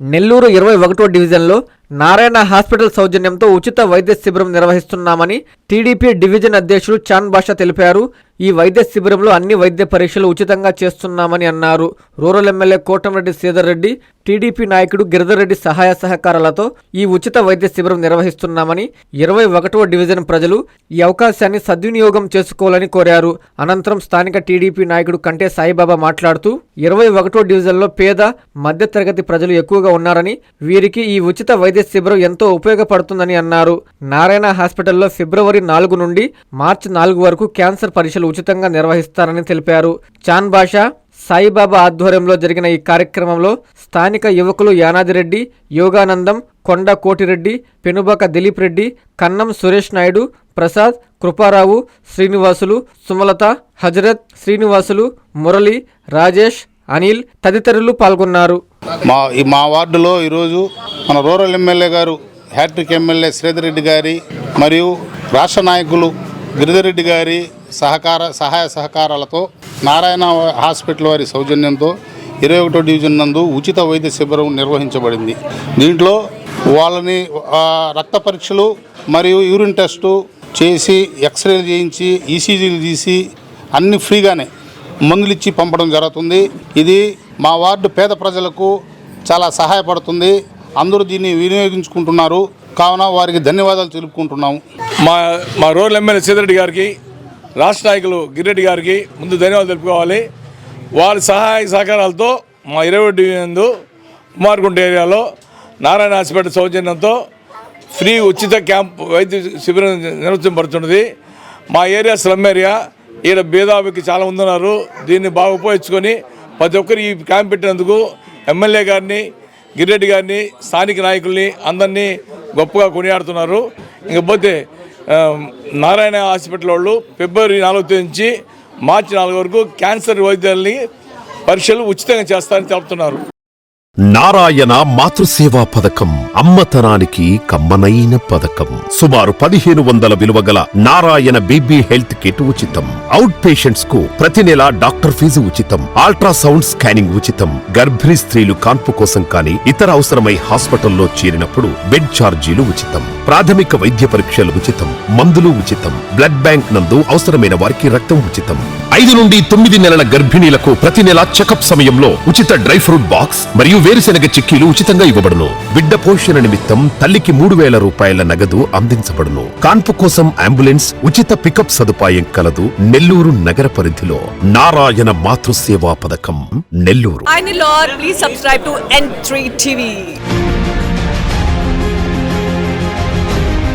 నెల్లూరు 21వ డివిజన్లో నారాయణ హాస్పిటల్ సౌజన్యంతో ఉచిత వైద్య శిబిరం నిర్వహిస్తున్నామని టీడీపీ డివిజన్ అధ్యక్షులు చాన్ బాషా తెలిపారు. ఈ వైద్య శిబిరంలో అన్ని వైద్య పరీక్షలు ఉచితంగా చేస్తున్నామని అన్నారు. Rural MLA Kotamreddy Sridhar Reddy, TDP నాయకుడు గిరిధర్ రెడ్డి సహాయ సహకారాలతో ఈ ఉచిత వైద్య శిబిరం నిర్వహిస్తున్నామని 21వ డివిజన్ ప్రజలు ఈ అవకాశాన్ని సద్వినియోగం చేసుకోవాలని కోరారు. అనంతరం స్థానిక టీడీపీ నాయకుడు కంటే సాయిబాబా మాట్లాడుతూ 21వ డివిజన్లో పేద మధ్యతరగతి ప్రజలు ఎక్కువగా ఉన్నారని, వీరికి ఈ ఉచిత వైద్య శిబిరం ఎంతో ఉపయోగపడుతుందని అన్నారు. నారాయణ హాస్పిటల్లో ఫిబ్రవరి 4 నుండి మార్చి 4 వరకు క్యాన్సర్ పరీక్షలు ఉచితంగా నిర్వహిస్తారని తెలిపారు. చాన్ బాషా, సాయిబాబా ఆధ్వర్యంలో జరిగిన ఈ కార్యక్రమంలో స్థానిక యువకులు యానాదిరెడ్డి, యోగానందం, కొండ కోటిరెడ్డి, పెనుబాక దిలీప్ రెడ్డి, కన్నం సురేష్ నాయుడు, ప్రసాద్, కృపారావు, శ్రీనివాసులు, సుమలత, హజరత్, శ్రీనివాసులు, మురళి, రాజేష్, అనిల్ తదితరులు పాల్గొన్నారు. మా వార్డులో ఈరోజు మన రూరల్ ఎమ్మెల్యే గారు, హ్యాట్రిక్ ఎమ్మెల్యే శ్రీధర్ రెడ్డి గారి మరియు రాష్ట్ర నాయకులు గిరిధర్ రెడ్డి గారి సహాయ సహకారాలతో నారాయణ హాస్పిటల్ వారి సౌజన్యంతో 21వ డివిజన్ నందు ఉచిత వైద్య శిబిరం నిర్వహించబడింది. దీంట్లో వాళ్ళని రక్త పరీక్షలు మరియు యూరిన్ టెస్టు చేసి, ఎక్స్రేలు చేయించి, ఈసీజీలు తీసి అన్ని ఫ్రీగానే మందులు ఇచ్చి పంపడం జరుగుతుంది. ఇది మా వార్డు పేద ప్రజలకు చాలా సహాయపడుతుంది. అందరూ దీన్ని వినియోగించుకుంటున్నారు. కావున వారికి ధన్యవాదాలు తెలుపుకుంటున్నాము. మా రూరల్ ఎమ్మెల్యే శ్రీధర్ గారికి, రాష్ట్ర నాయకులు గిరిరెడ్డి గారికి ముందు ధన్యవాదాలు తెలుపుకోవాలి. వారి సహాయ సహకారాలతో మా 20వ డివిజన్ కుమార్గుంట ఏరియాలో నారాయణ హాస్పిటల్ సౌజన్యంతో ఫ్రీ ఉచిత క్యాంప్ వైద్య శిబిరం నిర్వహించబడుతున్నది. మా ఏరియా స్లమ్ ఏరియా, ఈడ భేదాభికి చాలా ఉన్నారు. దీన్ని బాగా ఉపయోగించుకొని ప్రతి ఒక్కరు ఈ క్యాంప్ పెట్టినందుకు ఎమ్మెల్యే గారిని, గిరిరెడ్డి గారిని, స్థానిక నాయకుల్ని అందరినీ గొప్పగా కొనియాడుతున్నారు. ఇంకపోతే నారాయణ హాస్పిటల్ వాళ్ళు ఫిబ్రవరి 4 నుంచి మార్చి 4 వరకు క్యాన్సర్ వైద్యాలని పరీక్షలు ఉచితంగా చేస్తారని తెలుపుతున్నారు. నారాయణ మాతృసేవా పథకం అమ్మతనానికి కమ్మనైన పథకం. సుమారు 1500 విలువ గల నారాయణ బేబీ హెల్త్ కిట్ ఉచితం. అవుట్ పేషెంట్స్ కు ప్రతి నెల డాక్టర్ ఫీజు ఉచితం. అల్ట్రాసౌండ్ స్కానింగ్ ఉచితం. గర్భిణీ స్త్రీలు కాన్పు కోసం కానీ ఇతర అవసరమై హాస్పిటల్లో చేరినప్పుడు బెడ్ ఛార్జీలు ఉచితం. ప్రాథమిక వైద్య పరీక్షలు ఉచితం. మందులు ఉచితం. బ్లడ్ బ్యాంక్ నందు అవసరమైన వారికి రక్తం ఉచితం. 5 నుండి 9 నెలల గర్భిణీలకు ప్రతి నెల చెకప్ సమయంలో ఉచిత డ్రై ఫ్రూట్ బాక్స్ మరియు వేరుశెనగ చిక్కీలు ఉచితంగా ఇవ్వబడును. బిడ్డ పోషణ నిమిత్తం తల్లికి 3000 రూపాయల నగదు అందించబడును. కాన్పు కోసం అంబులెన్స్ ఉచిత పికప్ సదుపాయం కలదు. నెల్లూరు నగర పరిధిలో నారాయణ మాతృసేవా పథకం నెల్లూరు.